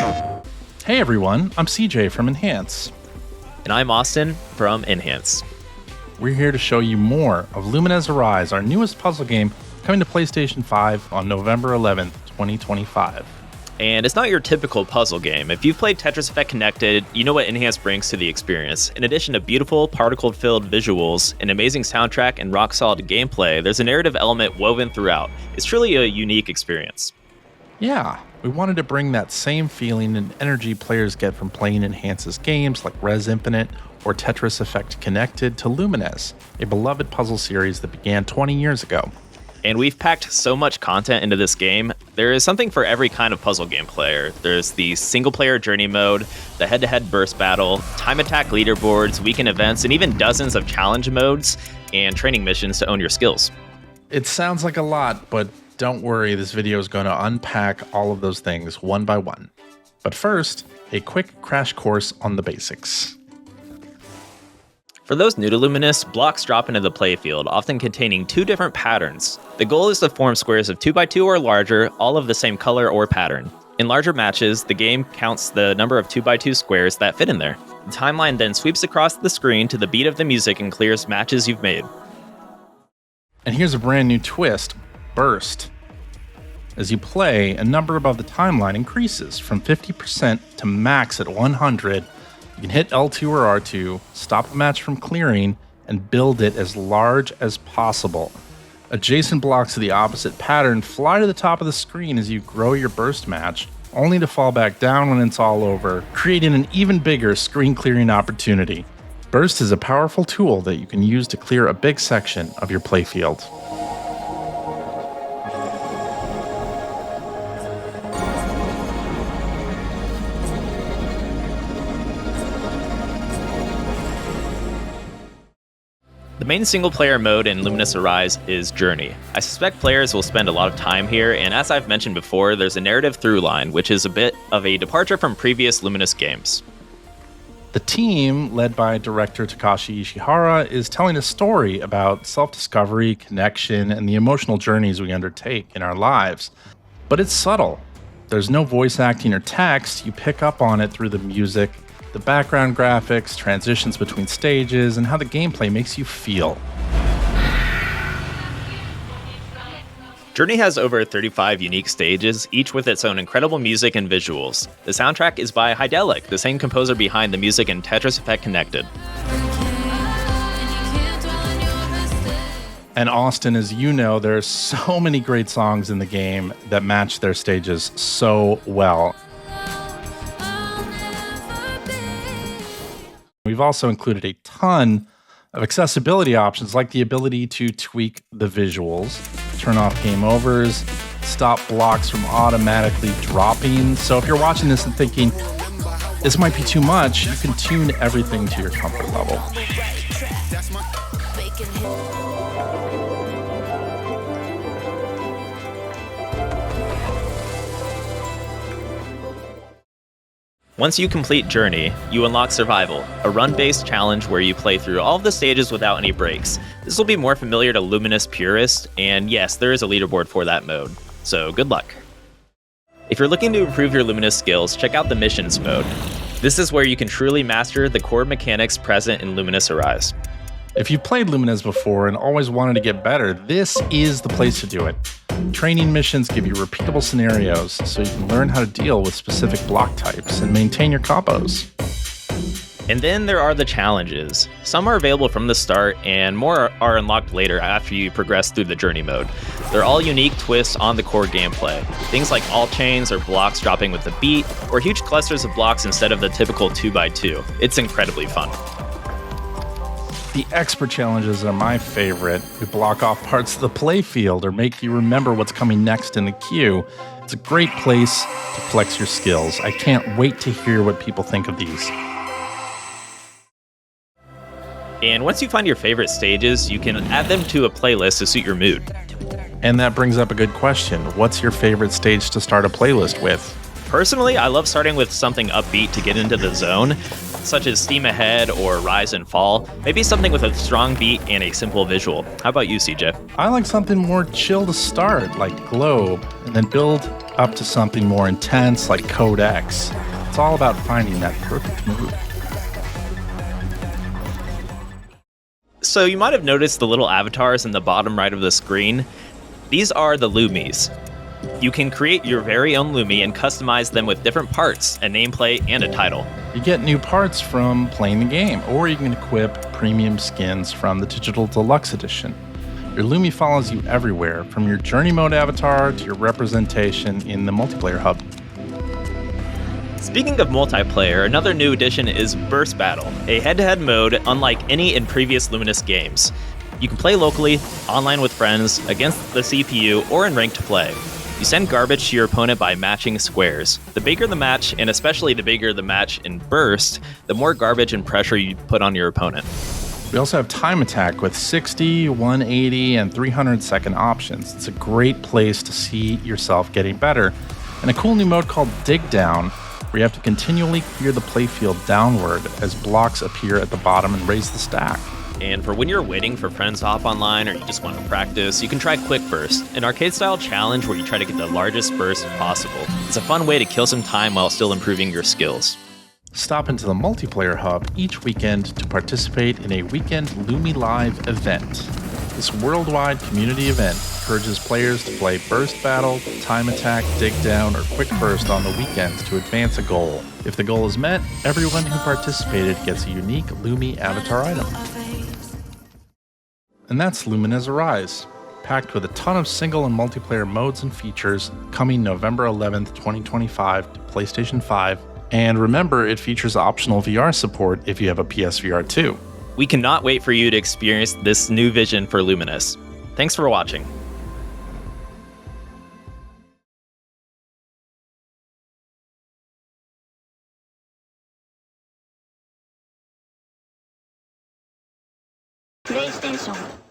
Hey everyone, I'm CJ from Enhance. And I'm Austin from Enhance. We're here to show you more of Lumines Arise, our newest puzzle game coming to PlayStation 5 on November 11th, 2025. And it's not your typical puzzle game. If you've played Tetris Effect Connected, you know what Enhance brings to the experience. In addition to beautiful, particle-filled visuals, an amazing soundtrack, and rock-solid gameplay, there's a narrative element woven throughout. It's truly a unique experience. Yeah, we wanted to bring that same feeling and energy players get from playing Enhance's games like Res Infinite or Tetris Effect Connected to Lumines, a beloved puzzle series that began 20 years ago. And we've packed so much content into this game. There is something for every kind of puzzle game player. There's the single-player journey mode, the head-to-head burst battle, time attack leaderboards, weekend events, and even dozens of challenge modes and training missions to own your skills. It sounds like a lot, but don't worry, this video is going to unpack all of those things one by one. But first, a quick crash course on the basics. For those new to Luminous, blocks drop into the playfield, often containing two different patterns. The goal is to form squares of 2x2 or larger, all of the same color or pattern. In larger matches, the game counts the number of 2x2 squares that fit in there. The timeline then sweeps across the screen to the beat of the music and clears matches you've made. And here's a brand new twist, Burst. As you play, a number above the timeline increases from 50% to max at 100. You can hit L2 or R2, stop a match from clearing, and build it as large as possible. Adjacent blocks of the opposite pattern fly to the top of the screen as you grow your burst match, only to fall back down when it's all over, creating an even bigger screen clearing opportunity. Burst is a powerful tool that you can use to clear a big section of your playfield. The main single-player mode in Lumines Arise is Journey. I suspect players will spend a lot of time here, and as I've mentioned before, there's a narrative through line, which is a bit of a departure from previous Luminous games. The team, led by director Takashi Ishihara, is telling a story about self-discovery, connection, and the emotional journeys we undertake in our lives. But it's subtle. There's no voice acting or text. You pick up on it through the music, the background graphics, transitions between stages, and how the gameplay makes you feel. Journey has over 35 unique stages, each with its own incredible music and visuals. The soundtrack is by Hydelic, the same composer behind the music in Tetris Effect Connected. And Austin, as you know, there are so many great songs in the game that match their stages so well. We've also included a ton of accessibility options, like the ability to tweak the visuals, turn off game overs, stop blocks from automatically dropping. So if you're watching this and thinking, this might be too much, you can tune everything to your comfort level. Once you complete Journey, you unlock Survival, a run-based challenge where you play through all of the stages without any breaks. This will be more familiar to Luminous purists, and yes, there is a leaderboard for that mode, so good luck. If you're looking to improve your Luminous skills, check out the Missions mode. This is where you can truly master the core mechanics present in Lumines Arise. If you've played Lumines before and always wanted to get better, this is the place to do it. Training missions give you repeatable scenarios so you can learn how to deal with specific block types and maintain your combos. And then there are the challenges. Some are available from the start, and more are unlocked later after you progress through the journey mode. They're all unique twists on the core gameplay. Things like alt chains or blocks dropping with the beat, or huge clusters of blocks instead of the typical 2x2. It's incredibly fun. The expert challenges are my favorite. We block off parts of the playfield or make you remember what's coming next in the queue. It's a great place to flex your skills. I can't wait to hear what people think of these. And once you find your favorite stages, you can add them to a playlist to suit your mood. And that brings up a good question. What's your favorite stage to start a playlist with? Personally, I love starting with something upbeat to get into the zone, such as Steam Ahead or Rise and Fall. Maybe something with a strong beat and a simple visual. How about you, CJ? I like something more chill to start, like Globe, and then build up to something more intense, like Codex. It's all about finding that perfect mood. So you might have noticed the little avatars in the bottom right of the screen. These are the Lumies. You can create your very own Lumi and customize them with different parts, a nameplate, and a title. You get new parts from playing the game, or you can equip premium skins from the Digital Deluxe Edition. Your Lumi follows you everywhere, from your Journey Mode avatar to your representation in the multiplayer hub. Speaking of multiplayer, another new addition is Burst Battle, a head-to-head mode unlike any in previous Luminous games. You can play locally, online with friends, against the CPU, or in ranked play. You send garbage to your opponent by matching squares. The bigger the match, and especially the bigger the match in Burst, the more garbage and pressure you put on your opponent. We also have Time Attack with 60, 180, and 300-second options. It's a great place to see yourself getting better. And a cool new mode called Dig Down, where you have to continually clear the playfield downward as blocks appear at the bottom and raise the stack. And for when you're waiting for friends to hop online or you just want to practice, you can try Quick Burst, an arcade-style challenge where you try to get the largest burst possible. It's a fun way to kill some time while still improving your skills. Stop into the multiplayer hub each weekend to participate in a weekend Lumi Live event. This worldwide community event encourages players to play Burst Battle, Time Attack, Dig Down, or Quick Burst on the weekends to advance a goal. If the goal is met, everyone who participated gets a unique Lumi avatar item. And that's Lumines Arise, packed with a ton of single and multiplayer modes and features, coming November 11th, 2025 to PlayStation 5. And remember, it features optional VR support if you have a PSVR2. We cannot wait for you to experience this new vision for Luminous. Thanks for watching. PlayStation